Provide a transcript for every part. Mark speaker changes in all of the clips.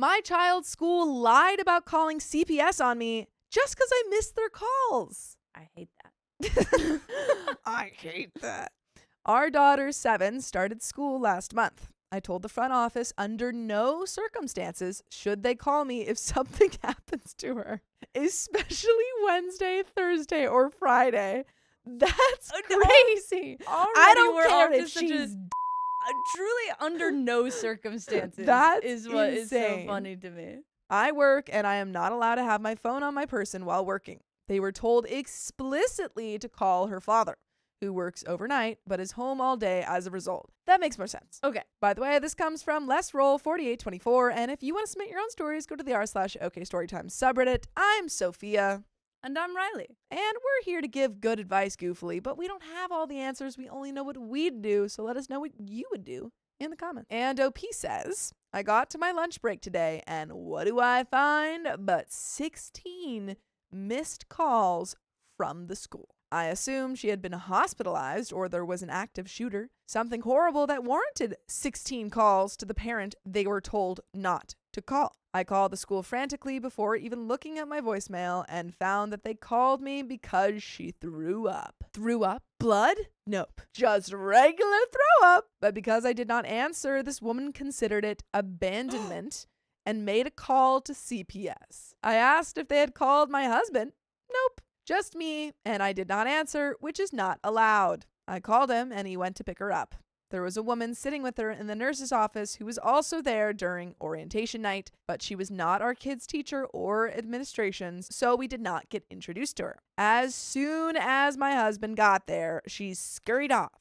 Speaker 1: My child's school lied about calling CPS on me just because I missed their calls.
Speaker 2: I hate that.
Speaker 1: I hate that. Our daughter, 7, started school last month. I told the front office under no circumstances should they call me if something happens to her, especially Wednesday, Thursday, or Friday. That's crazy. I don't care if she's
Speaker 2: truly under no circumstances.
Speaker 1: That's
Speaker 2: is what
Speaker 1: insane.
Speaker 2: is so funny to me.
Speaker 1: I work and I am not allowed to have my phone on my person while working. They were told explicitly to call her father, who works overnight but is home all day as a result. That makes more sense.
Speaker 2: Okay.
Speaker 1: By the way, this comes from LessRoll4824, and if you want to submit your own stories, go to the r/okstorytime subreddit. I'm Sophia.
Speaker 2: And I'm Riley.
Speaker 1: And we're here to give good advice goofily, but we don't have all the answers. We only know what we'd do, so let us know what you would do in the comments. And OP says, I got to my lunch break today, and what do I find but 16 missed calls from the school. I assumed she had been hospitalized or there was an active shooter, something horrible that warranted 16 calls to the parent they were told not to call. I called the school frantically before even looking at my voicemail and found that they called me because she threw up. Threw up? Blood? Nope. Just regular throw up. But because I did not answer, this woman considered it abandonment and made a call to CPS. I asked if they had called my husband. Nope. Just me, and I did not answer, which is not allowed. I called him, and he went to pick her up. There was a woman sitting with her in the nurse's office who was also there during orientation night, but she was not our kids' teacher or administration's, so we did not get introduced to her. As soon as my husband got there, she scurried off.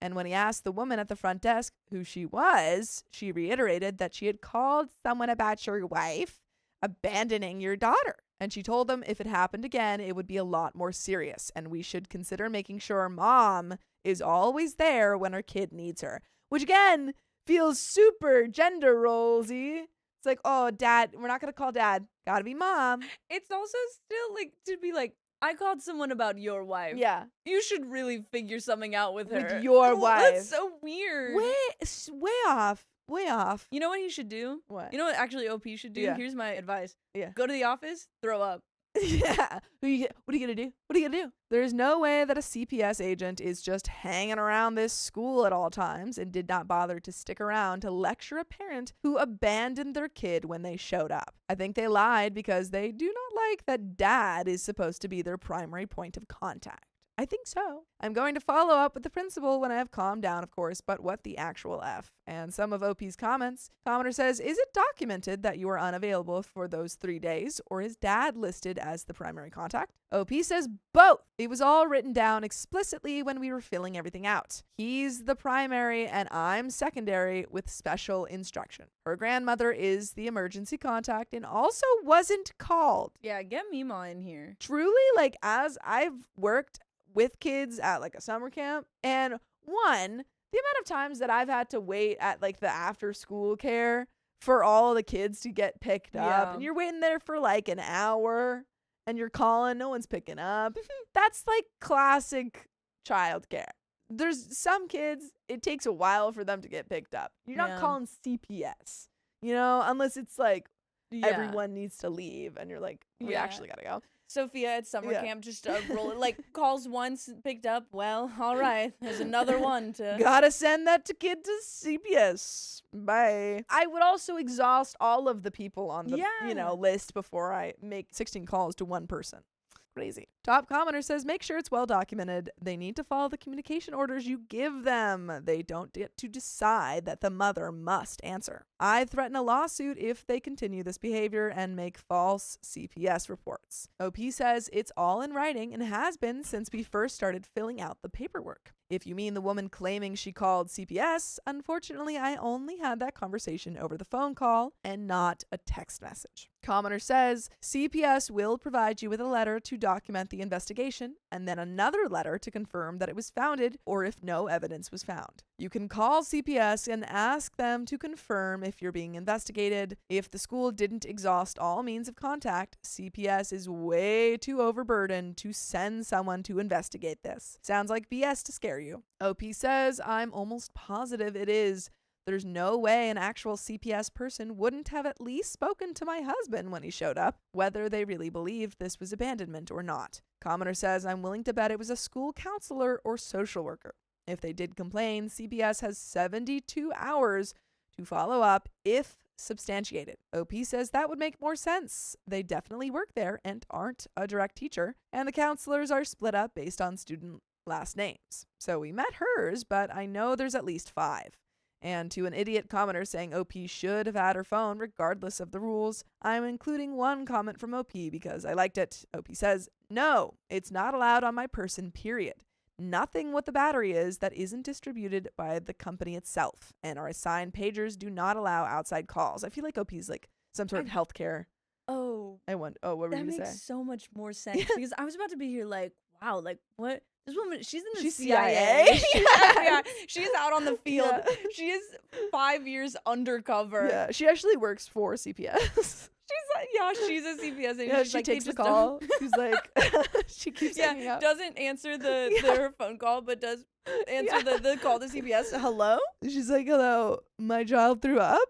Speaker 1: And when he asked the woman at the front desk who she was, she reiterated that she had called someone about your wife abandoning your daughter. And she told them if it happened again, it would be a lot more serious, and we should consider making sure mom is always there when her kid needs her. Which, again, feels super gender rolesy. It's like, oh, dad, we're not going to call dad. Gotta be mom.
Speaker 2: It's also still like to be like, I called someone about your wife.
Speaker 1: Yeah.
Speaker 2: You should really figure something out with her.
Speaker 1: With your wife.
Speaker 2: That's so weird.
Speaker 1: Way off. Way off.
Speaker 2: You know what he should do?
Speaker 1: What?
Speaker 2: You know what actually OP should do?
Speaker 1: Yeah.
Speaker 2: Here's my advice.
Speaker 1: Yeah.
Speaker 2: Go to the office, throw up.
Speaker 1: Yeah. What are you going to do? What are you going to do? There's no way that a CPS agent is just hanging around this school at all times and did not bother to stick around to lecture a parent who abandoned their kid when they showed up. I think they lied because they do not like that dad is supposed to be their primary point of contact. I think so. I'm going to follow up with the principal when I have calmed down, of course, but what the actual F? And some of OP's comments. Commenter says, is it documented that you are unavailable for those 3 days, or is dad listed as the primary contact? OP says both. It was all written down explicitly when we were filling everything out. He's the primary and I'm secondary with special instruction. Her grandmother is the emergency contact and also wasn't called.
Speaker 2: Yeah, get Mima in here.
Speaker 1: Truly, like, as I've worked with kids at like a summer camp, and the amount of times that I've had to wait at like the after school care for all the kids to get picked up, and you're waiting there for like an hour and you're calling, no one's picking up. That's like classic childcare. There's some kids, it takes a while for them to get picked up. You're not calling CPS, unless it's like everyone needs to leave and you're like, we actually gotta go.
Speaker 2: Sophia at summer camp just calls once, picked up. Well, all right. There's another one to.
Speaker 1: Gotta send that kid to CPS. Bye. I would also exhaust all of the people on the list before I make 16 calls to one person. Crazy. Top commenter says, make sure it's well documented. They need to follow the communication orders you give them. They don't get to decide that the mother must answer. I threaten a lawsuit if they continue this behavior and make false CPS reports. OP says it's all in writing and has been since we first started filling out the paperwork. If you mean the woman claiming she called CPS, unfortunately, I only had that conversation over the phone call and not a text message. Commenter says, CPS will provide you with a letter to document the investigation and then another letter to confirm that it was founded or if no evidence was found. You can call CPS and ask them to confirm if you're being investigated. If the school didn't exhaust all means of contact, CPS is way too overburdened to send someone to investigate this. Sounds like BS to scare you. OP says, I'm almost positive it is. There's no way an actual CPS person wouldn't have at least spoken to my husband when he showed up, whether they really believed this was abandonment or not. Commenter says, I'm willing to bet it was a school counselor or social worker. If they did complain, CPS has 72 hours to follow up if substantiated. OP says that would make more sense. They definitely work there and aren't a direct teacher, and the counselors are split up based on student last names. So we met hers, but I know there's at least 5. And to an idiot commenter saying OP should have had her phone regardless of the rules, I'm including one comment from OP because I liked it. OP says, no, it's not allowed on my person, period. Nothing what the battery is that isn't distributed by the company itself, and our assigned pagers do not allow outside calls. I feel like OP's like some sort of healthcare.
Speaker 2: Oh,
Speaker 1: what were you going to say?
Speaker 2: That makes so much more sense because I was about to be here like, wow, like what? This woman, she's in the
Speaker 1: She's
Speaker 2: CIA.
Speaker 1: CIA?
Speaker 2: Yeah, she's out on the field.
Speaker 1: Yeah.
Speaker 2: She is 5 years undercover.
Speaker 1: Yeah, she actually works for CPS.
Speaker 2: She's like, yeah, she's a CPS agent.
Speaker 1: Yeah,
Speaker 2: She's
Speaker 1: she
Speaker 2: like,
Speaker 1: takes
Speaker 2: they
Speaker 1: the
Speaker 2: just
Speaker 1: call. She's like, she keeps hanging up.
Speaker 2: doesn't answer their phone call, but does answer the call to CPS. Hello?
Speaker 1: She's like, hello, my child threw up.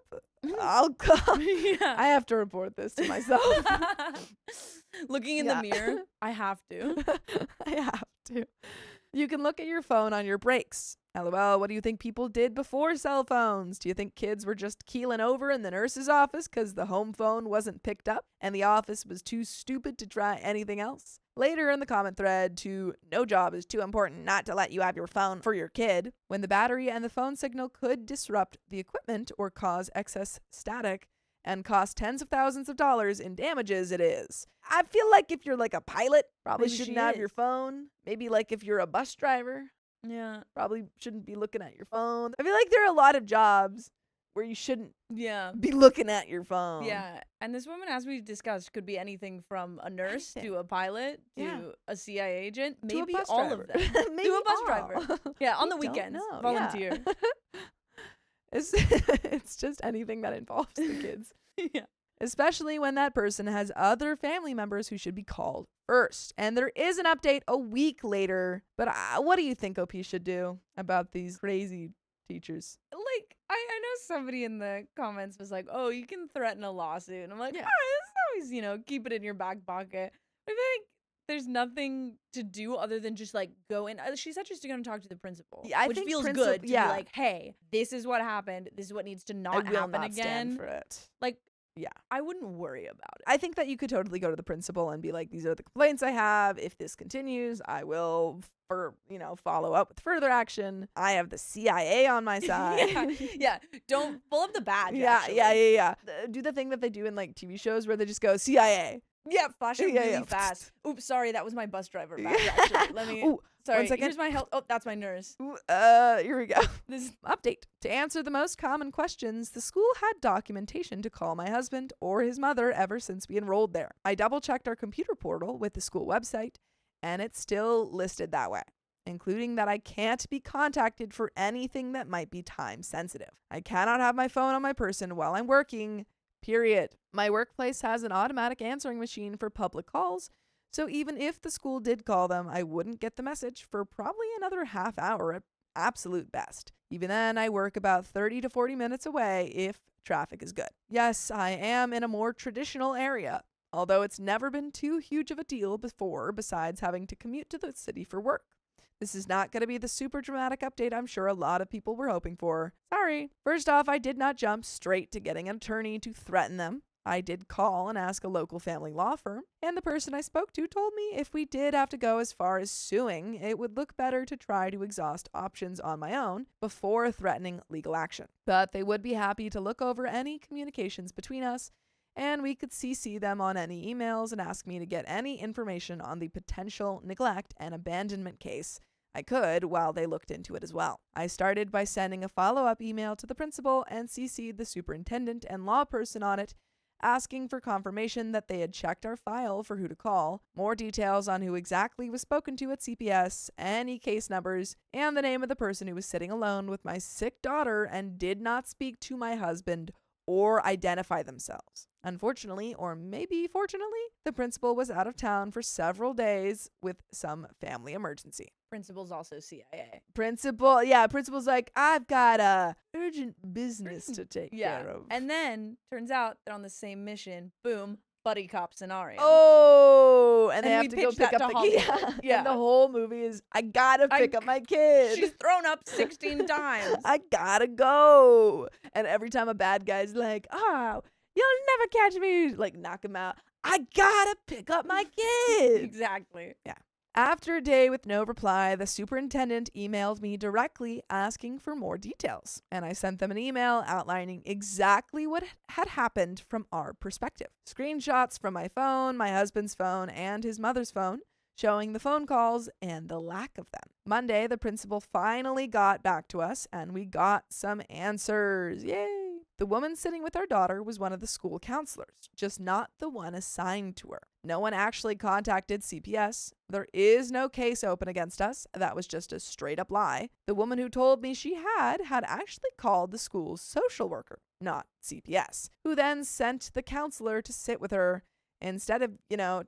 Speaker 1: I'll call.
Speaker 2: Yeah.
Speaker 1: I have to report this to myself.
Speaker 2: Looking in the mirror, I have to.
Speaker 1: I have to. You can look at your phone on your breaks. LOL, what do you think people did before cell phones? Do you think kids were just keeling over in the nurse's office because the home phone wasn't picked up and the office was too stupid to try anything else? Later in the comment thread to no job is too important not to let you have your phone for your kid, when the battery and the phone signal could disrupt the equipment or cause excess static and cost tens of thousands of dollars in damages, it is. I feel like if you're like a pilot, probably
Speaker 2: Maybe
Speaker 1: shouldn't
Speaker 2: she
Speaker 1: have
Speaker 2: is.
Speaker 1: your phone. Maybe like if you're a bus driver,
Speaker 2: Yeah.
Speaker 1: probably shouldn't be looking at your phone. I feel like there are a lot of jobs where you shouldn't
Speaker 2: Yeah.
Speaker 1: be looking at your phone.
Speaker 2: Yeah. And this woman, as we discussed, could be anything from a nurse
Speaker 1: Anything.
Speaker 2: to a pilot to
Speaker 1: Yeah.
Speaker 2: a CIA agent,
Speaker 1: To a
Speaker 2: maybe
Speaker 1: bus
Speaker 2: all
Speaker 1: driver.
Speaker 2: of them.
Speaker 1: Maybe
Speaker 2: To a bus
Speaker 1: all.
Speaker 2: driver. Yeah, on the
Speaker 1: We don't
Speaker 2: weekends.
Speaker 1: know.
Speaker 2: Volunteer.
Speaker 1: Yeah. It's just anything that involves the kids.
Speaker 2: Yeah.
Speaker 1: Especially when that person has other family members who should be called first. And there is an update a week later. But what do you think OP should do about these crazy teachers?
Speaker 2: Like, I know somebody in the comments was like, oh, you can threaten a lawsuit. And I'm like,
Speaker 1: Yeah.
Speaker 2: all right, this is always, keep it in your back pocket. I think there's nothing to do other than just like go in. She said she's going to talk to the principal,
Speaker 1: Yeah, I
Speaker 2: which
Speaker 1: think
Speaker 2: feels
Speaker 1: princip-
Speaker 2: good to
Speaker 1: yeah.
Speaker 2: be like, hey, this is what happened. This is what needs to
Speaker 1: I
Speaker 2: not
Speaker 1: will
Speaker 2: happen
Speaker 1: not stand
Speaker 2: again.
Speaker 1: for it.
Speaker 2: Like,
Speaker 1: Yeah.
Speaker 2: I wouldn't worry about it.
Speaker 1: I think that you could totally go to the principal and be like, these are the complaints I have. If this continues, I will follow up with further action. I have the CIA on my side.
Speaker 2: Yeah. Don't pull up the badge.
Speaker 1: Yeah.
Speaker 2: actually.
Speaker 1: Do the thing that they do in like TV shows where they just go CIA.
Speaker 2: Yeah, flash it
Speaker 1: Yeah,
Speaker 2: really
Speaker 1: yeah.
Speaker 2: fast. Oops, sorry, that was my bus driver badge, actually. Let me
Speaker 1: Ooh,
Speaker 2: sorry,
Speaker 1: 1 second.
Speaker 2: here's my health. Oh, that's my nurse.
Speaker 1: Ooh, here we go.
Speaker 2: This
Speaker 1: Update. To answer the most common questions, the school had documentation to call my husband or his mother ever since we enrolled there. I double-checked our computer portal with the school website, and it's still listed that way, including that I can't be contacted for anything that might be time sensitive. I cannot have my phone on my person while I'm working, period. My workplace has an automatic answering machine for public calls, so even if the school did call them, I wouldn't get the message for probably another half hour at absolute best. Even then, I work about 30 to 40 minutes away if traffic is good. Yes, I am in a more traditional area, although it's never been too huge of a deal before besides having to commute to the city for work. This is not going to be the super dramatic update I'm sure a lot of people were hoping for. Sorry. First off, I did not jump straight to getting an attorney to threaten them. I did call and ask a local family law firm, and the person I spoke to told me if we did have to go as far as suing, it would look better to try to exhaust options on my own before threatening legal action. But they would be happy to look over any communications between us, and we could CC them on any emails and ask me to get any information on the potential neglect and abandonment case I could while they looked into it as well. I started by sending a follow-up email to the principal and CC'd the superintendent and law person on it, asking for confirmation that they had checked our file for who to call, more details on who exactly was spoken to at CPS, any case numbers, and the name of the person who was sitting alone with my sick daughter and did not speak to my husband or identify themselves. Unfortunately, or maybe fortunately, the principal was out of town for several days with some family emergency.
Speaker 2: Principal's also CIA.
Speaker 1: Principal's like, I've got a urgent business to take care of.
Speaker 2: And then turns out they're on the same mission. Boom, buddy cop scenario.
Speaker 1: Oh, and they have
Speaker 2: we
Speaker 1: to go
Speaker 2: pitched
Speaker 1: pick
Speaker 2: that
Speaker 1: up
Speaker 2: to
Speaker 1: the kid.
Speaker 2: Hollywood.
Speaker 1: And the whole movie is, I gotta pick up my kid.
Speaker 2: She's thrown up 16 times.
Speaker 1: I gotta go. And every time a bad guy's like, oh, you'll never catch me, like knock him out. I gotta pick up my kid.
Speaker 2: Exactly.
Speaker 1: Yeah. After a day with no reply, the superintendent emailed me directly asking for more details, and I sent them an email outlining exactly what had happened from our perspective. Screenshots from my phone, my husband's phone, and his mother's phone, showing the phone calls and the lack of them. Monday, the principal finally got back to us, and we got some answers. Yay! The woman sitting with our daughter was one of the school counselors, just not the one assigned to her. No one actually contacted CPS. There is no case open against us. That was just a straight up lie. The woman who told me she had actually called the school's social worker, not CPS, who then sent the counselor to sit with her instead of,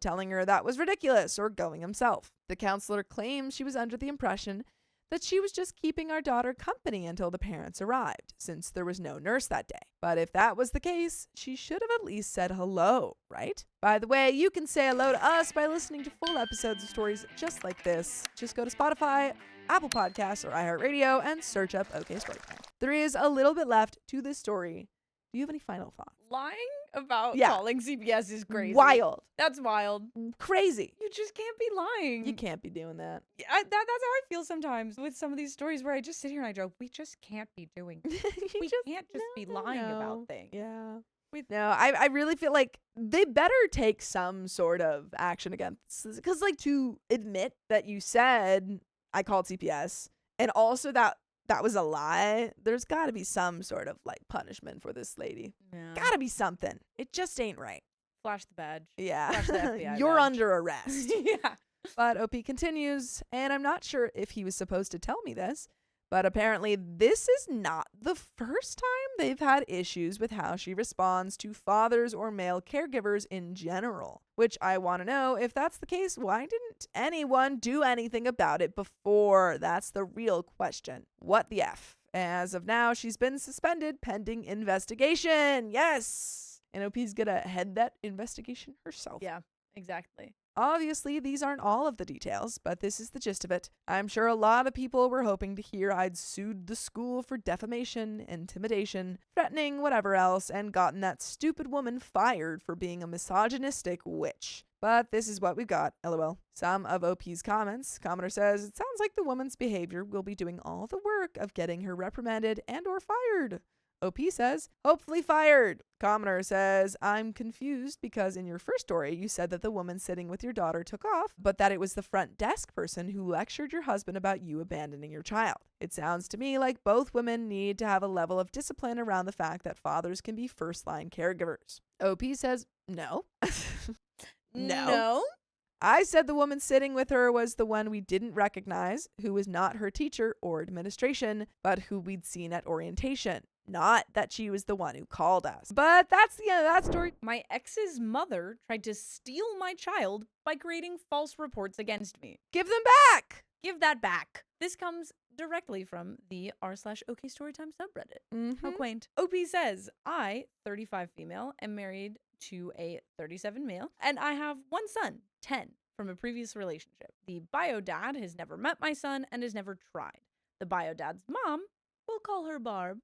Speaker 1: telling her that was ridiculous or going himself. The counselor claims she was under the impression that she was just keeping our daughter company until the parents arrived, since there was no nurse that day. But if that was the case, she should have at least said hello, right? By the way, you can say hello to us by listening to full episodes of stories just like this. Just go to Spotify, Apple Podcasts, or iHeartRadio and search up OK Storytime. There is a little bit left to this story. Do you have any final thoughts?
Speaker 2: Lying about calling CPS is crazy.
Speaker 1: Wild.
Speaker 2: That's wild.
Speaker 1: Crazy.
Speaker 2: You just can't be lying.
Speaker 1: You can't be doing that.
Speaker 2: That's how I feel sometimes with some of these stories where I just sit here and I joke, we just can't be doing this. We can't just be lying about things.
Speaker 1: Yeah. No, I really feel like they better take some sort of action against, because to admit that you said I called CPS and also that was a lie, there's got to be some sort of punishment for this lady.
Speaker 2: Yeah.
Speaker 1: Gotta be something. It just ain't right.
Speaker 2: Flash the badge.
Speaker 1: Yeah.
Speaker 2: Flash the FBI
Speaker 1: You're
Speaker 2: badge.
Speaker 1: under arrest.
Speaker 2: Yeah.
Speaker 1: But OP continues, and I'm not sure if he was supposed to tell me this, but apparently this is not the first time they've had issues with how she responds to fathers or male caregivers in general. Which I want to know, if that's the case, why didn't anyone do anything about it before? That's the real question. What the F? As of now, she's been suspended pending investigation. Yes! And OP's gonna head that investigation herself.
Speaker 2: Yeah, exactly.
Speaker 1: Obviously, these aren't all of the details, but this is the gist of it. I'm sure a lot of people were hoping to hear I'd sued the school for defamation, intimidation, threatening, whatever else, and gotten that stupid woman fired for being a misogynistic witch. But this is what we've got, lol. Some of OP's comments. Commenter says, it sounds like the woman's behavior will be doing all the work of getting her reprimanded and or fired. OP says, hopefully fired. Commenter says, I'm confused because in your first story, you said that the woman sitting with your daughter took off, but that it was the front desk person who lectured your husband about you abandoning your child. It sounds to me like both women need to have a level of discipline around the fact that fathers can be first-line caregivers. OP says, no. No. I said the woman sitting with her was the one we didn't recognize, who was not her teacher or administration, but who we'd seen at orientation. Not that she was the one who called us. But that's the end of that story.
Speaker 2: My ex's mother tried to steal my child by creating false reports against me.
Speaker 1: Give them back.
Speaker 2: Give that back. This comes directly from the r/OKstorytime subreddit. How quaint. OP says, I, 35 female, am married to a 37 male, and I have one son, 10, from a previous relationship. The bio dad has never met my son and has never tried. The bio dad's mom, we'll call her Barb,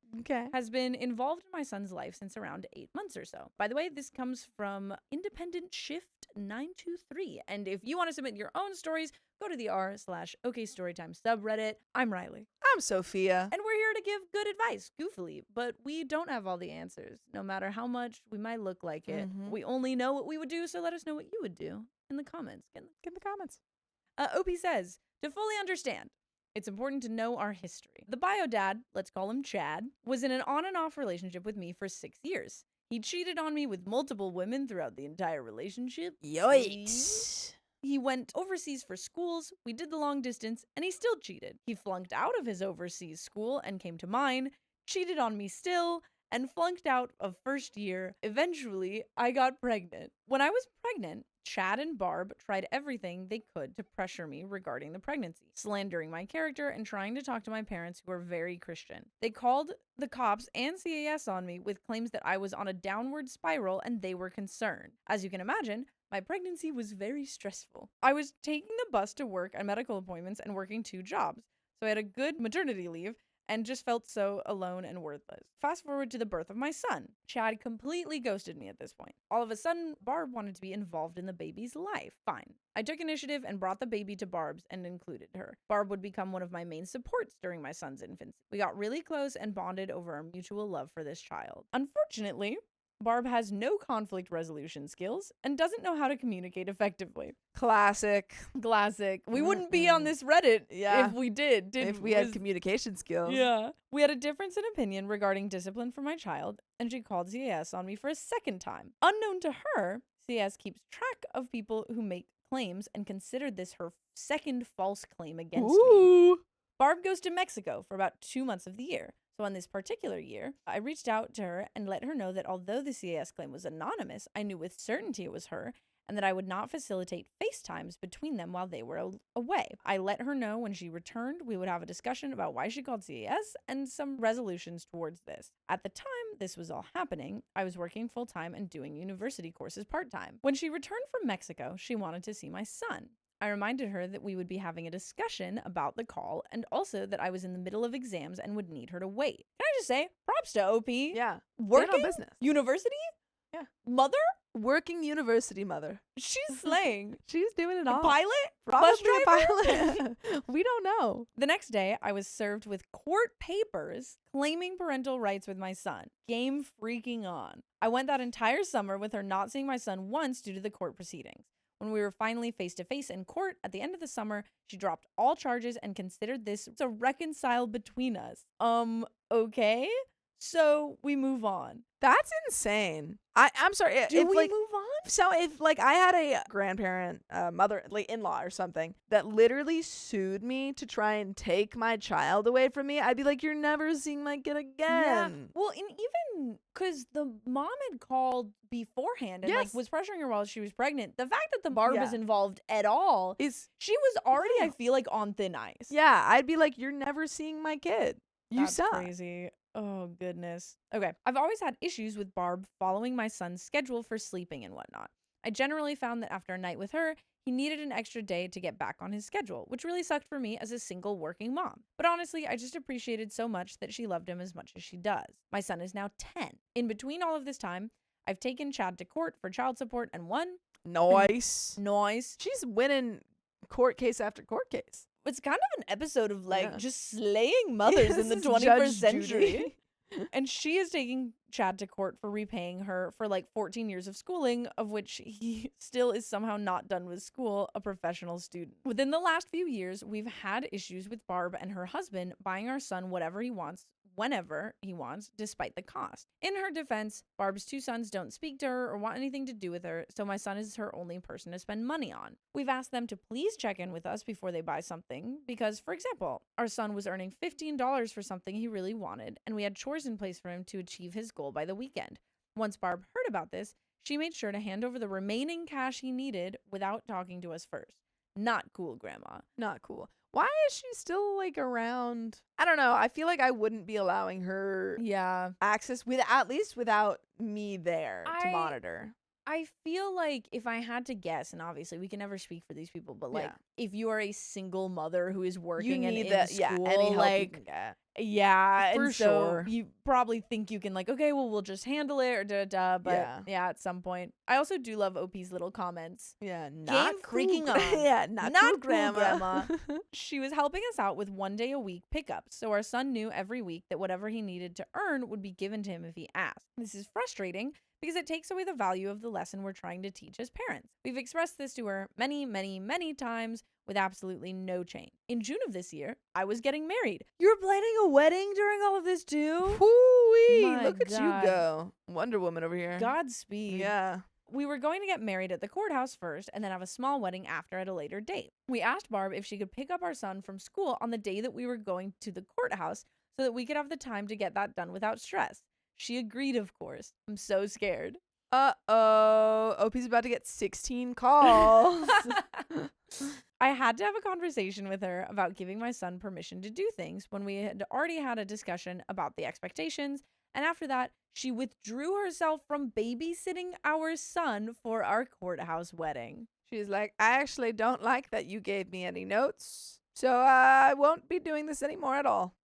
Speaker 2: has been involved in my son's life since around 8 months or so. By the way, this comes from Independent Shift 923. And if you want to submit your own stories, go to the r/OKstorytime subreddit. I'm Riley.
Speaker 1: I'm Sophia.
Speaker 2: And we're here to give good advice, goofily, but we don't have all the answers, no matter how much we might look like it. We only know what we would do, so let us know what you would do in the comments. Get in the comments. OP says, to fully understand, it's important to know our history. The bio dad, let's call him Chad, was in an on and off relationship with me for 6 years. He cheated on me with multiple women throughout the entire relationship.
Speaker 1: Yikes.
Speaker 2: He went overseas for schools, we did the long distance, and he still cheated. He flunked out of his overseas school and came to mine, cheated on me still, and flunked out of first year. Eventually, I got pregnant. When I was pregnant, Chad and Barb tried everything they could to pressure me regarding the pregnancy, slandering my character and trying to talk to my parents who are very Christian. They called the cops and CAS on me with claims that I was on a downward spiral and they were concerned. As you can imagine, my pregnancy was very stressful. I was taking the bus to work and medical appointments and working 2 jobs, so I had a good maternity leave and just felt so alone and worthless. Fast forward to the birth of my son. Chad completely ghosted me at this point. All of a sudden, Barb wanted to be involved in the baby's life. Fine. I took initiative and brought the baby to Barb's and included her. Barb would become one of my main supports during my son's infancy. We got really close and bonded over our mutual love for this child. Unfortunately, Barb has no conflict resolution skills and doesn't know how to communicate effectively.
Speaker 1: Classic.
Speaker 2: We wouldn't be on this Reddit if we did
Speaker 1: if we had communication skills.
Speaker 2: Yeah. We had a difference in opinion regarding discipline for my child, and she called CAS on me for a second time. Unknown to her, CAS keeps track of people who make claims and considered this her second false claim against me. Barb goes to Mexico for about 2 months of the year. So on this particular year, I reached out to her and let her know that although the CAS claim was anonymous, I knew with certainty it was her and that I would not facilitate FaceTimes between them while they were away. I let her know when she returned, we would have a discussion about why she called CAS and some resolutions towards this. At the time this was all happening, I was working full-time and doing university courses part-time. When she returned from Mexico, she wanted to see my son. I reminded her that we would be having a discussion about the call and also that I was in the middle of exams and would need her to wait. Can I just say, props to OP.
Speaker 1: Yeah.
Speaker 2: Working
Speaker 1: business.
Speaker 2: University?
Speaker 1: Yeah.
Speaker 2: Mother?
Speaker 1: Working university mother.
Speaker 2: She's slaying.
Speaker 1: She's doing it all.
Speaker 2: Pilot?
Speaker 1: Probably
Speaker 2: Bus
Speaker 1: a
Speaker 2: driver?
Speaker 1: pilot. We don't know.
Speaker 2: The next day, I was served with court papers claiming parental rights with my son. Game freaking on. I went that entire summer with her not seeing my son once due to the court proceedings. When we were finally face-to-face in court at the end of the summer, she dropped all charges and considered this to reconcile between us. Okay? So we move on.
Speaker 1: That's insane. I'm sorry.
Speaker 2: Do we
Speaker 1: like,
Speaker 2: move on?
Speaker 1: So if like I had a grandparent, mother, like in-law or something that literally sued me to try and take my child away from me, I'd be like, you're never seeing my kid again.
Speaker 2: Yeah. Well, and even because the mom had called beforehand and like was pressuring her while she was pregnant, the fact that the Barb was involved at all is she was already, I feel like, on thin ice.
Speaker 1: Yeah, I'd be like, you're never seeing my kid. You
Speaker 2: That's
Speaker 1: suck.
Speaker 2: Crazy. Oh, goodness. Okay. I've always had issues with Barb following my son's schedule for sleeping and whatnot. I generally found that after a night with her, he needed an extra day to get back on his schedule, which really sucked for me as a single working mom. But honestly, I just appreciated so much that she loved him as much as she does. My son is now 10. In between all of this time, I've taken Chad to court for child support and won.
Speaker 1: Nice.
Speaker 2: She's
Speaker 1: winning court case after court case.
Speaker 2: It's kind of an episode of like just slaying mothers in the 21st century. And she is taking Chad to court for repaying her for like 14 years of schooling, of which he still is somehow not done with school, a professional student. Within the last few years, we've had issues with Barb and her husband buying our son whatever he wants, whenever he wants, despite the cost. In her defense, Barb's 2 sons don't speak to her or want anything to do with her, so my son is her only person to spend money on. We've asked them to please check in with us before they buy something because, for example, our son was earning $15 for something he really wanted, and we had chores in place for him to achieve his goal by the weekend. Once Barb heard about this, she made sure to hand over the remaining cash he needed without talking to us first. Not cool, Grandma.
Speaker 1: Not cool. Why is she still like around? I don't know. I feel like I wouldn't be allowing her access at least without me there to monitor.
Speaker 2: I feel like if I had to guess, and obviously we can never speak for these people, but like if you are a single mother who is working and in school,
Speaker 1: any help
Speaker 2: like
Speaker 1: you can get.
Speaker 2: For
Speaker 1: and
Speaker 2: sure. So you probably think you can like, okay, well, we'll just handle it or da-da-da, but at some point. I also do love OP's little comments.
Speaker 1: Yeah, not
Speaker 2: freaking
Speaker 1: cool.
Speaker 2: on.
Speaker 1: not
Speaker 2: cool,
Speaker 1: cool, Grandma.
Speaker 2: She was helping us out with 1 day a week pickups, so our son knew every week that whatever he needed to earn would be given to him if he asked. This is frustrating because it takes away the value of the lesson we're trying to teach as parents. We've expressed this to her many, many, many times with absolutely no change. In June of this year, I was getting married. You're planning a wedding during all of this too?
Speaker 1: Whoo-wee, look at you go. Wonder Woman over here.
Speaker 2: Godspeed.
Speaker 1: Yeah.
Speaker 2: We were going to get married at the courthouse first and then have a small wedding after at a later date. We asked Barb if she could pick up our son from school on the day that we were going to the courthouse so that we could have the time to get that done without stress. She agreed, of course. I'm so scared.
Speaker 1: Uh-oh. OP's about to get 16 calls.
Speaker 2: I had to have a conversation with her about giving my son permission to do things when we had already had a discussion about the expectations. And after that, she withdrew herself from babysitting our son for our courthouse wedding.
Speaker 1: She's like, I actually don't like that you gave me any notes, so I won't be doing this anymore at all.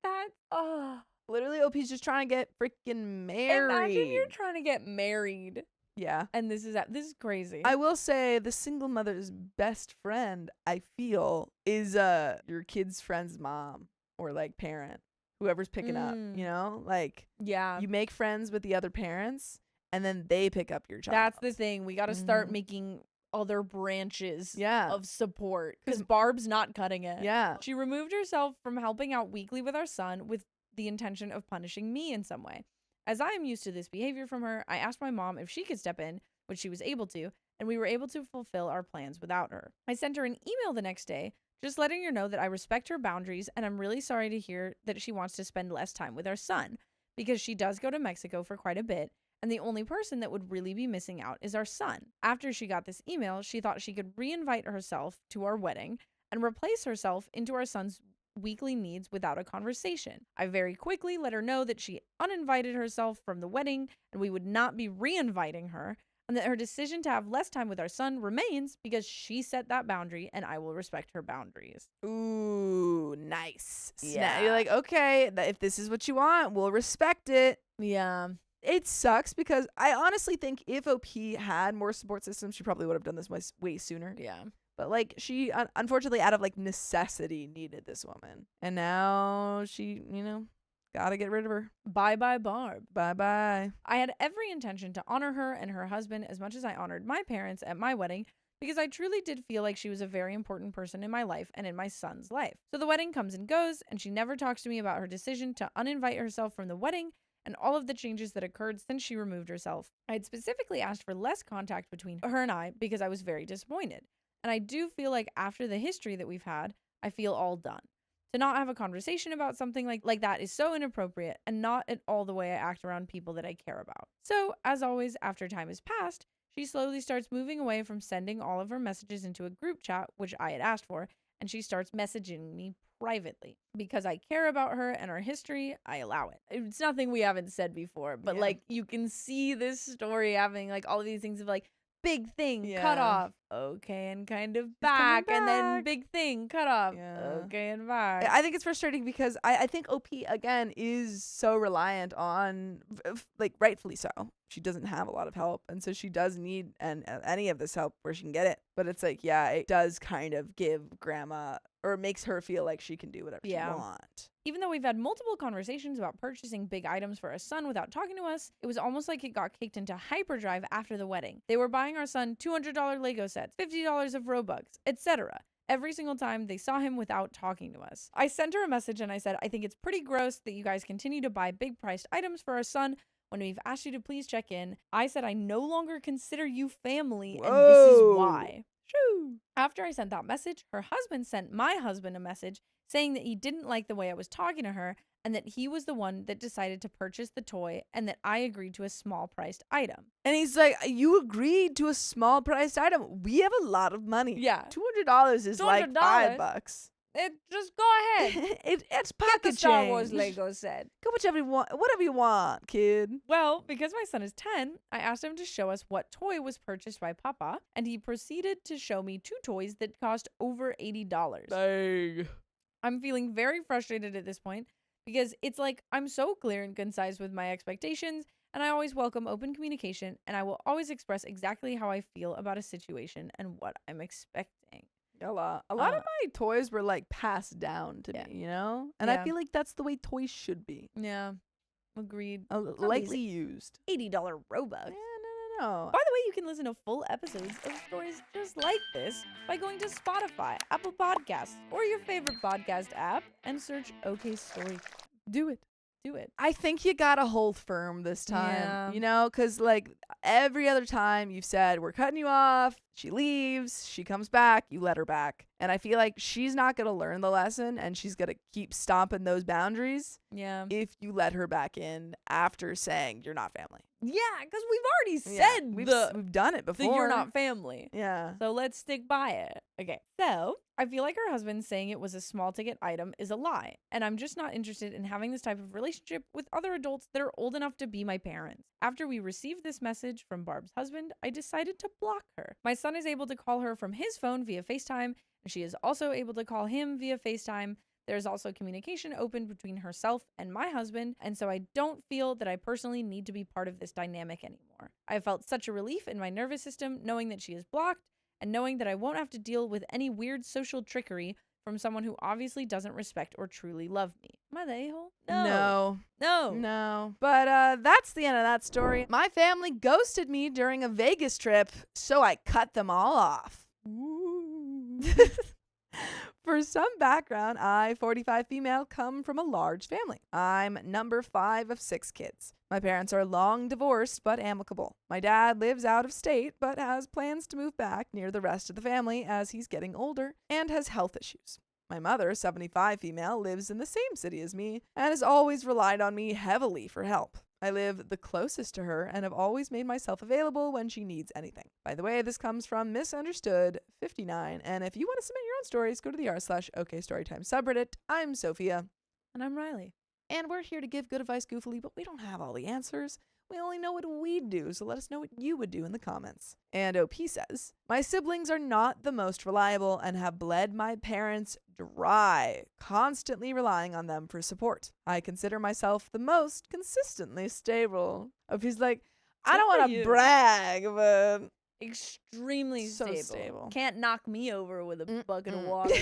Speaker 1: Literally, OP's just trying to get freaking married.
Speaker 2: Imagine you're trying to get married.
Speaker 1: Yeah.
Speaker 2: And this is crazy.
Speaker 1: I will say the single mother's best friend, I feel, is your kid's friend's mom or like parent, whoever's picking up, you know? Like,
Speaker 2: yeah.
Speaker 1: You make friends with the other parents and then they pick up your child.
Speaker 2: That's the thing. We got to start making other branches of support because Barb's not cutting it.
Speaker 1: Yeah.
Speaker 2: She removed herself from helping out weekly with our son with the intention of punishing me in some way. As I am used to this behavior from her, I asked my mom if she could step in, which she was able to, and we were able to fulfill our plans without her. I sent her an email the next day, just letting her know that I respect her boundaries, and I'm really sorry to hear that she wants to spend less time with our son, because she does go to Mexico for quite a bit, and the only person that would really be missing out is our son. After she got this email, she thought she could re-invite herself to our wedding and replace herself into our son's weekly needs without a conversation. I very quickly let her know that she uninvited herself from the wedding and we would not be re-inviting her, and that her decision to have less time with our son remains because she set that boundary and I will respect her boundaries.
Speaker 1: Ooh, nice.
Speaker 2: Yeah.
Speaker 1: You're like, okay, if this is what you want, we'll respect it.
Speaker 2: Yeah.
Speaker 1: It sucks because I honestly think if OP had more support systems, she probably would have done this way sooner.
Speaker 2: Yeah.
Speaker 1: But, like, she, unfortunately, out of, like, necessity, needed this woman. And now she, gotta get rid of her.
Speaker 2: Bye-bye, Barb.
Speaker 1: Bye-bye.
Speaker 2: I had every intention to honor her and her husband as much as I honored my parents at my wedding, because I truly did feel like she was a very important person in my life and in my son's life. So the wedding comes and goes, and she never talks to me about her decision to uninvite herself from the wedding and all of the changes that occurred since she removed herself. I had specifically asked for less contact between her and I because I was very disappointed. And I do feel like after the history that we've had, I feel all done. To not have a conversation about something like that is so inappropriate and not at all the way I act around people that I care about. So, as always, after time has passed, she slowly starts moving away from sending all of her messages into a group chat, which I had asked for, and she starts messaging me privately. Because I care about her and our history, I allow it. It's nothing we haven't said before, but like you can see this story having like all of these things of like, big thing, cut off, okay, and kind of back, and then big thing, cut off, okay, and back.
Speaker 1: I think it's frustrating because I think OP, again, is so reliant on, like, rightfully so. She doesn't have a lot of help, and so she does need any of this help where she can get it. But it's like, it does kind of give grandma, or makes her feel like she can do whatever she wants.
Speaker 2: Even though we've had multiple conversations about purchasing big items for our son without talking to us, it was almost like it got kicked into hyperdrive after the wedding. They were buying our son $200 Lego sets, $50 of Robux, etc. every single time they saw him without talking to us. I sent her a message and I said, I think it's pretty gross that you guys continue to buy big priced items for our son when we've asked you to please check in. I said I no longer consider you family, and this is why. Shoo. After I sent that message, her husband sent my husband a message saying that he didn't like the way I was talking to her and that he was the one that decided to purchase the toy and that I agreed to a small priced item.
Speaker 1: And he's like, you agreed to a small priced item. We have a lot of money.
Speaker 2: Yeah.
Speaker 1: $200 is like $5.
Speaker 2: Just go ahead.
Speaker 1: It's pocket
Speaker 2: Get the
Speaker 1: change.
Speaker 2: Star Wars Lego set.
Speaker 1: Go whatever you want, kid.
Speaker 2: Well, because my son is 10, I asked him to show us what toy was purchased by Papa, and he proceeded to show me 2 toys that cost over $80.
Speaker 1: Dang.
Speaker 2: I'm feeling very frustrated at this point because it's like I'm so clear and concise with my expectations, and I always welcome open communication, and I will always express exactly how I feel about a situation and what I'm expecting.
Speaker 1: A lot of my toys were like passed down to me, and I feel like that's the way toys should be.
Speaker 2: Yeah, agreed.
Speaker 1: Lightly used.
Speaker 2: $80 Robux.
Speaker 1: Yeah, no.
Speaker 2: By the way, you can listen to full episodes of stories just like this by going to Spotify, Apple Podcasts, or your favorite podcast app and search OK Story.
Speaker 1: Do it.
Speaker 2: I
Speaker 1: think you gotta hold firm this time, because like every other time you've said, we're cutting you off, she leaves, she comes back, you let her back. And I feel like she's not going to learn the lesson, and she's going to keep stomping those boundaries
Speaker 2: Yeah.
Speaker 1: if you let her back in after saying you're not family.
Speaker 2: Yeah, because we've already
Speaker 1: Yeah,
Speaker 2: said
Speaker 1: we've done it
Speaker 2: the
Speaker 1: before.
Speaker 2: you're not family.
Speaker 1: Yeah.
Speaker 2: So let's stick by it. Okay. So I feel like her husband saying it was a small ticket item is a lie. And I'm just not interested in having this type of relationship with other adults that are old enough to be my parents. After we received this message from Barb's husband, I decided to block her. My son is able to call her from his phone via FaceTime, and she is also able to call him via FaceTime. There's also communication open between herself and my husband, and so I don't feel that I personally need to be part of this dynamic anymore. I felt such a relief in my nervous system knowing that she is blocked and knowing that I won't have to deal with any weird social trickery from someone who obviously doesn't respect or truly love me. Am I the a-hole? No.
Speaker 1: But that's the end of that story. My family ghosted me during a Vegas trip, so I cut them all off. For some background, I, 45 female, come from a large family. I'm number 5 of 6 kids. My parents are long divorced but amicable. My dad lives out of state but has plans to move back near the rest of the family as he's getting older and has health issues. My mother, 75 female, lives in the same city as me and has always relied on me heavily for help. I live the closest to her and have always made myself available when she needs anything. By the way, this comes from Misunderstood59, and if you want to submit your own stories, go to the r/okstorytime subreddit. I'm Sophia.
Speaker 2: And I'm Riley.
Speaker 1: And we're here to give good advice goofily, but we don't have all the answers. We only know what we'd do, so let us know what you would do in the comments. And OP says, my siblings are not the most reliable and have bled my parents dry, constantly relying on them for support. I consider myself the most consistently stable. OP's like, I don't want to brag, but
Speaker 2: extremely
Speaker 1: so
Speaker 2: stable. Can't knock me over with a bucket of water.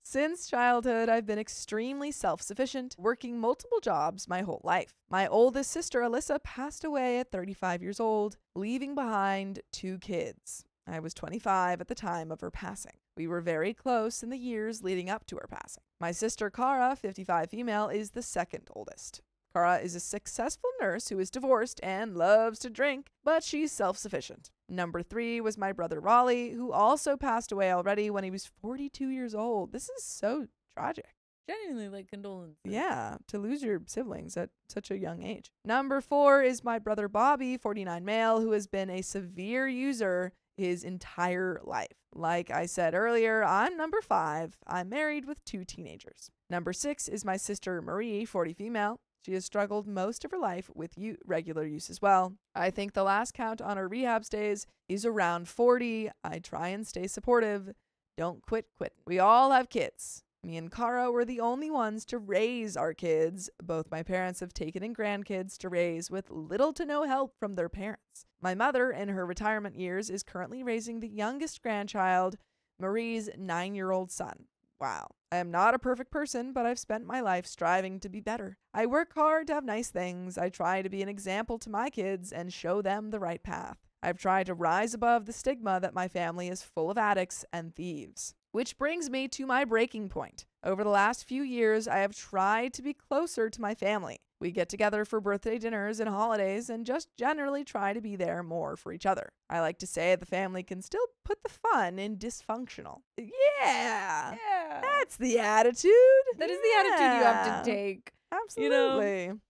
Speaker 1: Since childhood, I've been extremely self-sufficient, working multiple jobs my whole life. My oldest sister, Alyssa, passed away at 35 years old, leaving behind 2 kids. I was 25 at the time of her passing. We were very close in the years leading up to her passing. My sister, Cara, 55 female, is the second oldest. Cara is a successful nurse who is divorced and loves to drink, but she's self-sufficient. Number 3 was my brother Raleigh, who also passed away already when he was 42 years old. This is so tragic.
Speaker 2: Genuinely, like, condolences.
Speaker 1: Yeah, to lose your siblings at such a young age. Number 4 is my brother Bobby, 49 male, who has been a severe user his entire life. Like I said earlier, I'm number 5. I'm married with 2 teenagers. Number 6 is my sister Marie, 40 female. She has struggled most of her life with regular use as well. I think the last count on her rehab stays is around 40. I try and stay supportive. Don't quit. We all have kids. Me and Cara were the only ones to raise our kids. Both my parents have taken in grandkids to raise with little to no help from their parents. My mother, in her retirement years, is currently raising the youngest grandchild, Marie's 9-year-old son. Wow. I am not a perfect person, but I've spent my life striving to be better. I work hard to have nice things. I try to be an example to my kids and show them the right path. I've tried to rise above the stigma that my family is full of addicts and thieves. Which brings me to my breaking point. Over the last few years, I have tried to be closer to my family. We get together for birthday dinners and holidays and just generally try to be there more for each other. I like to say the family can still put the fun in dysfunctional. Yeah. That's the attitude.
Speaker 2: That is the attitude you have to take.
Speaker 1: Absolutely.
Speaker 2: You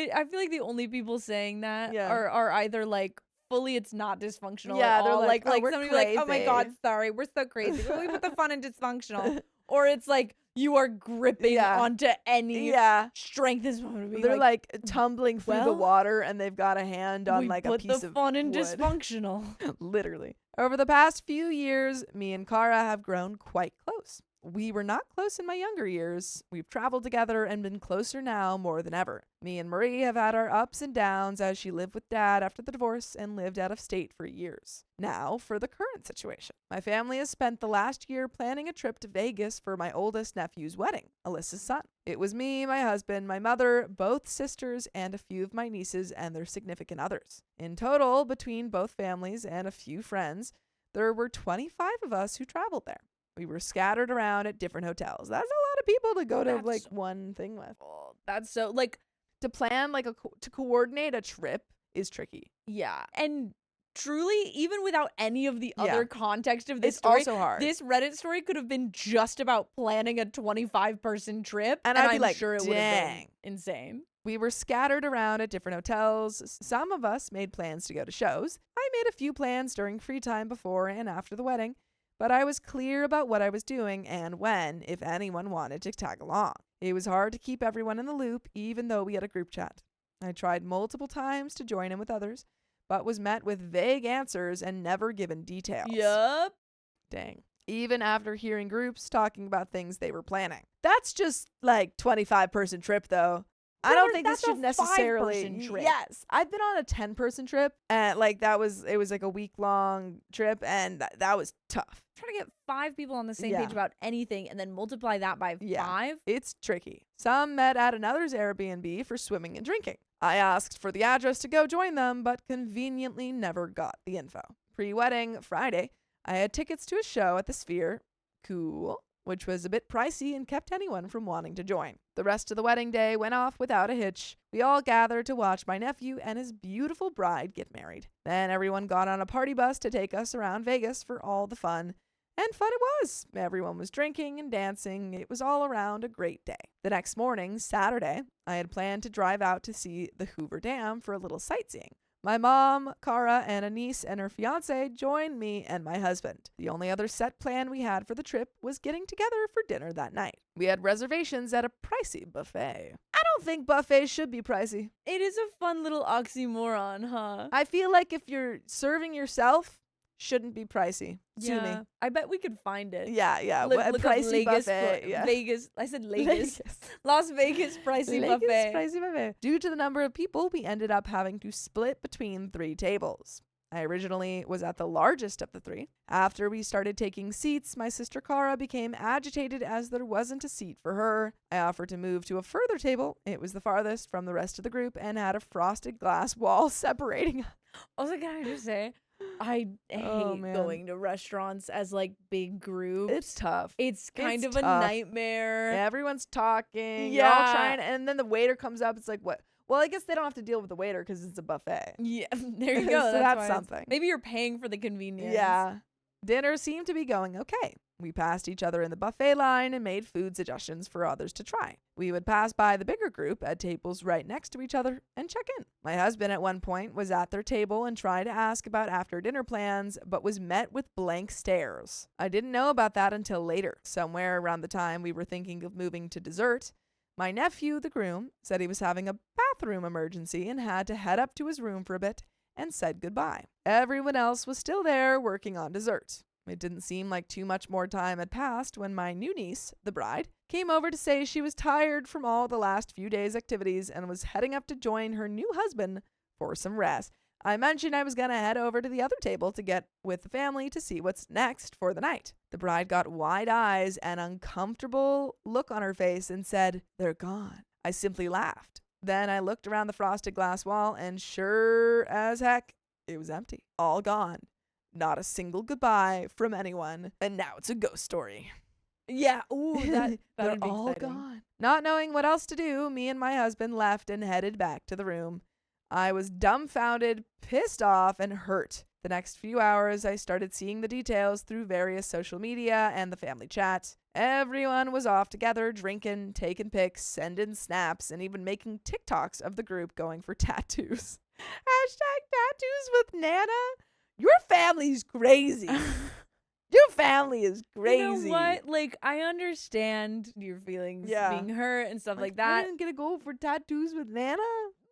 Speaker 2: know, I feel like the only people saying that
Speaker 1: Yeah.
Speaker 2: are either like fully it's not dysfunctional
Speaker 1: Yeah,
Speaker 2: at
Speaker 1: they're
Speaker 2: all.
Speaker 1: like, "Oh, we're
Speaker 2: somebody like, oh my
Speaker 1: crazy."
Speaker 2: God, sorry, we're so crazy. We put the fun in dysfunctional. Or it's like you are gripping onto any strength this moment.
Speaker 1: They're like tumbling through the
Speaker 2: well,
Speaker 1: water and they've got a hand on like a piece
Speaker 2: put the
Speaker 1: of
Speaker 2: fun in
Speaker 1: wood.
Speaker 2: dysfunctional.
Speaker 1: Literally. Over the past few years, me and Cara have grown quite close. We were not close in my younger years. We've traveled together and been closer now more than ever. Me and Marie have had our ups and downs as she lived with Dad after the divorce and lived out of state for years. Now, for the current situation. My family has spent the last year planning a trip to Vegas for my oldest nephew's wedding, Alyssa's son. It was me, my husband, my mother, both sisters, and a few of my nieces and their significant others. In total, between both families and a few friends, there were 25 of us who traveled there. We were scattered around at different hotels. That's a lot of people to go to like one thing with.
Speaker 2: Oh, that's so like
Speaker 1: to plan like to coordinate a trip is tricky.
Speaker 2: Yeah. And truly, even without any of the other context of this
Speaker 1: It's
Speaker 2: story,
Speaker 1: also hard.
Speaker 2: this Reddit story could have been just about planning a 25-person trip,
Speaker 1: And I'd be
Speaker 2: I'm
Speaker 1: like,
Speaker 2: sure it would have been
Speaker 1: dang.
Speaker 2: insane.
Speaker 1: We were scattered around at different hotels. Some of us made plans to go to shows. I made a few plans during free time before and after the wedding, but I was clear about what I was doing and when, if anyone wanted to tag along. It was hard to keep everyone in the loop, even though we had a group chat. I tried multiple times to join in with others, but was met with vague answers and never given details.
Speaker 2: Yup.
Speaker 1: Dang. Even after hearing groups talking about things they were planning. That's just like 25-person trip though. I don't think this should necessarily.
Speaker 2: 5-person trip.
Speaker 1: Yes, I've been on a 10-person trip, and like it was like a week-long trip, and that was tough.
Speaker 2: Trying to get 5 people on the same page about anything and then multiply that by 5.
Speaker 1: It's tricky. Some met at another's Airbnb for swimming and drinking. I asked for the address to go join them, but conveniently never got the info. Pre-wedding Friday, I had tickets to a show at the Sphere. Cool. Which was a bit pricey and kept anyone from wanting to join. The rest of the wedding day went off without a hitch. We all gathered to watch my nephew and his beautiful bride get married. Then everyone got on a party bus to take us around Vegas for all the fun. And fun it was. Everyone was drinking and dancing. It was all around a great day. The next morning, Saturday, I had planned to drive out to see the Hoover Dam for a little sightseeing. My mom, Cara, and a niece and her fiance joined me and my husband. The only other set plan we had for the trip was getting together for dinner that night. We had reservations at a pricey buffet. I don't think buffets should be pricey.
Speaker 2: It is a fun little oxymoron, huh?
Speaker 1: I feel like if you're serving yourself, shouldn't be pricey. Sue me.
Speaker 2: I bet we could find it.
Speaker 1: Yeah.
Speaker 2: Look up
Speaker 1: pricey
Speaker 2: Vegas,
Speaker 1: buffet.
Speaker 2: Vegas. I said Vegas. Las Vegas pricey buffet.
Speaker 1: Pricey buffet. Due to the number of people, we ended up having to split between 3 tables. I originally was at the largest of the 3. After we started taking seats, my sister Cara became agitated as there wasn't a seat for her. I offered to move to a further table. It was the farthest from the rest of the group and had a frosted glass wall separating us.
Speaker 2: Also, can I just say, I hate going to restaurants as like big groups.
Speaker 1: It's tough.
Speaker 2: It's kind of
Speaker 1: tough.
Speaker 2: a nightmare.
Speaker 1: Everyone's talking. You're all trying, and then the waiter comes up. It's like, what? Well, I guess they don't have to deal with the waiter because it's a buffet.
Speaker 2: Yeah, there you go.
Speaker 1: So that's something.
Speaker 2: Maybe you're paying for the convenience.
Speaker 1: Yeah. Dinner seemed to be going okay. We passed each other in the buffet line and made food suggestions for others to try. We would pass by the bigger group at tables right next to each other and check in. My husband at one point was at their table and tried to ask about after dinner plans, but was met with blank stares. I didn't know about that until later. Somewhere around the time we were thinking of moving to dessert, my nephew, the groom, said he was having a bathroom emergency and had to head up to his room for a bit and said goodbye. Everyone else was still there working on dessert. It didn't seem like too much more time had passed when my new niece, the bride, came over to say she was tired from all the last few days' activities and was heading up to join her new husband for some rest. I mentioned I was going to head over to the other table to get with the family to see what's next for the night. The bride got wide eyes and uncomfortable look on her face and said, "They're gone." I simply laughed. Then I looked around the frosted glass wall and sure as heck, it was empty. All gone. Not a single goodbye from anyone. And now it's a ghost story.
Speaker 2: Yeah. Ooh, that
Speaker 1: They're
Speaker 2: would be
Speaker 1: all
Speaker 2: exciting.
Speaker 1: gone. Not knowing what else to do, me and my husband left and headed back to the room. I was dumbfounded, pissed off, and hurt. The next few hours, I started seeing the details through various social media and the family chat. Everyone was off together, drinking, taking pics, sending snaps, and even making TikToks of the group going for tattoos. #tattoos with Nana. Your family's crazy. Your family is crazy.
Speaker 2: You know what? Like, I understand your feelings being hurt and stuff like that.
Speaker 1: I didn't get to go for tattoos with Nana.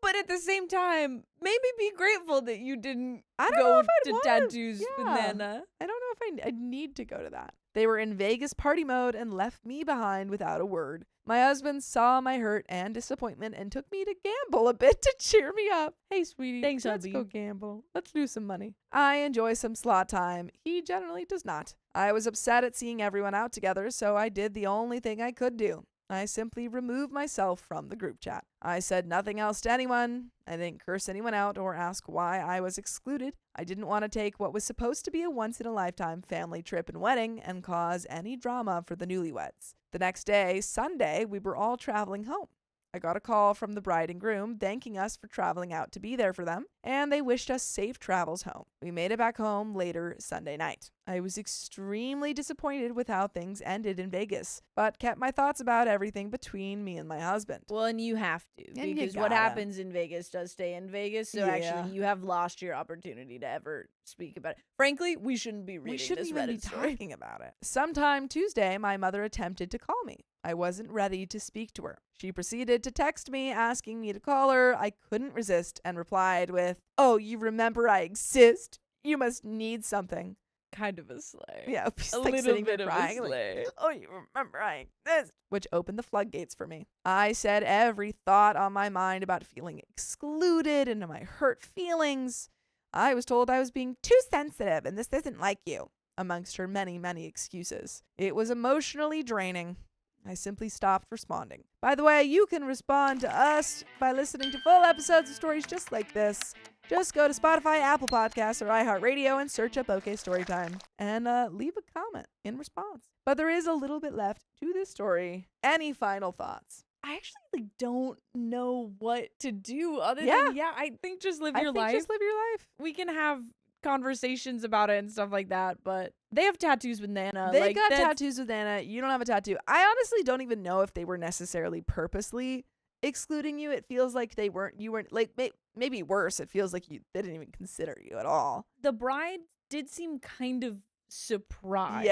Speaker 2: But at the same time, maybe be grateful that you didn't
Speaker 1: I don't know
Speaker 2: go
Speaker 1: if I'd
Speaker 2: to
Speaker 1: want
Speaker 2: tattoos
Speaker 1: to.
Speaker 2: with
Speaker 1: Yeah.
Speaker 2: Nana.
Speaker 1: I don't know if I need to go to that. They were in Vegas party mode and left me behind without a word. My husband saw my hurt and disappointment and took me to gamble a bit to cheer me up. Hey, sweetie,
Speaker 2: Thanks,
Speaker 1: let's
Speaker 2: hubby.
Speaker 1: go gamble. Let's do some money. I enjoy some slot time. He generally does not. I was upset at seeing everyone out together, so I did the only thing I could do. I simply removed myself from the group chat. I said nothing else to anyone. I didn't curse anyone out or ask why I was excluded. I didn't want to take what was supposed to be a once-in-a-lifetime family trip and wedding and cause any drama for the newlyweds. The next day, Sunday, we were all traveling home. I got a call from the bride and groom thanking us for traveling out to be there for them, and they wished us safe travels home. We made it back home later Sunday night. I was extremely disappointed with how things ended in Vegas, but kept my thoughts about everything between me and my husband.
Speaker 2: Well, and you have to,
Speaker 1: And
Speaker 2: because
Speaker 1: you
Speaker 2: what
Speaker 1: gotta.
Speaker 2: happens in Vegas does stay in Vegas. So
Speaker 1: Yeah.
Speaker 2: actually, you have lost your opportunity to ever speak about it. Frankly, we shouldn't be reading
Speaker 1: We shouldn't
Speaker 2: this
Speaker 1: even be
Speaker 2: Reddit story.
Speaker 1: talking about it. Sometime Tuesday, my mother attempted to call me. I wasn't ready to speak to her. She proceeded to text me asking me to call her. I couldn't resist and replied with, "Oh, you remember I exist? You must need something."
Speaker 2: Kind of a slay.
Speaker 1: Yeah, just
Speaker 2: A
Speaker 1: like
Speaker 2: little
Speaker 1: sitting
Speaker 2: bit
Speaker 1: there
Speaker 2: of
Speaker 1: crying,
Speaker 2: a
Speaker 1: like,
Speaker 2: slay.
Speaker 1: "Oh, you remember I exist," which opened the floodgates for me. I said every thought on my mind about feeling excluded and my hurt feelings. I was told I was being too sensitive and this isn't like you, amongst her many, many excuses. It was emotionally draining. I simply stopped responding. By the way, you can respond to us by listening to full episodes of stories just like this. Just go to Spotify, Apple Podcasts, or iHeartRadio and search up OK Storytime and leave a comment in response. But there is a little bit left to this story. Any final thoughts?
Speaker 2: I actually don't know what to do other
Speaker 1: Yeah.
Speaker 2: than, I think just live
Speaker 1: I
Speaker 2: your
Speaker 1: think
Speaker 2: life.
Speaker 1: just live your life.
Speaker 2: We can have conversations about it and stuff like that, but they have tattoos with Nana.
Speaker 1: They
Speaker 2: like,
Speaker 1: got
Speaker 2: that's-
Speaker 1: tattoos with Anna. You don't have a tattoo. I honestly don't even know if they were necessarily purposely excluding you. It feels like you weren't like, maybe worse. It feels like they didn't even consider you at all.
Speaker 2: The bride did seem kind of surprised.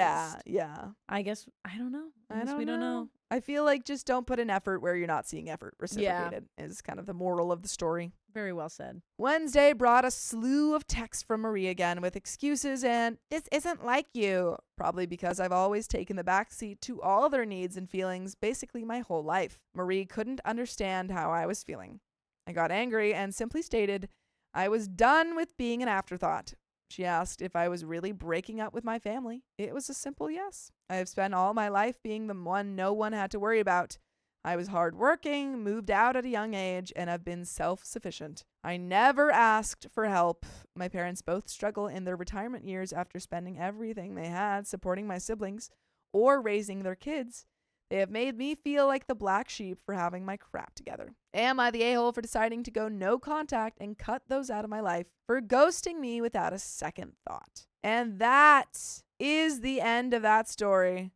Speaker 1: Yeah.
Speaker 2: I guess, I don't know.
Speaker 1: I
Speaker 2: We don't know.
Speaker 1: I feel like just don't put in effort where you're not seeing effort reciprocated is kind of the moral of the story.
Speaker 2: Very well said.
Speaker 1: Wednesday brought a slew of texts from Marie again with excuses and "this isn't like you," probably because I've always taken the backseat to all their needs and feelings basically my whole life. Marie couldn't understand how I was feeling. I got angry and simply stated I was done with being an afterthought. She asked if I was really breaking up with my family. It was a simple yes. I have spent all my life being the one no one had to worry about. I was hardworking, moved out at a young age, and have been self-sufficient. I never asked for help. My parents both struggle in their retirement years after spending everything they had supporting my siblings or raising their kids. They have made me feel like the black sheep for having my crap together. Am I the a-hole for deciding to go no contact and cut those out of my life, for ghosting me without a second thought? And that is the end of that story.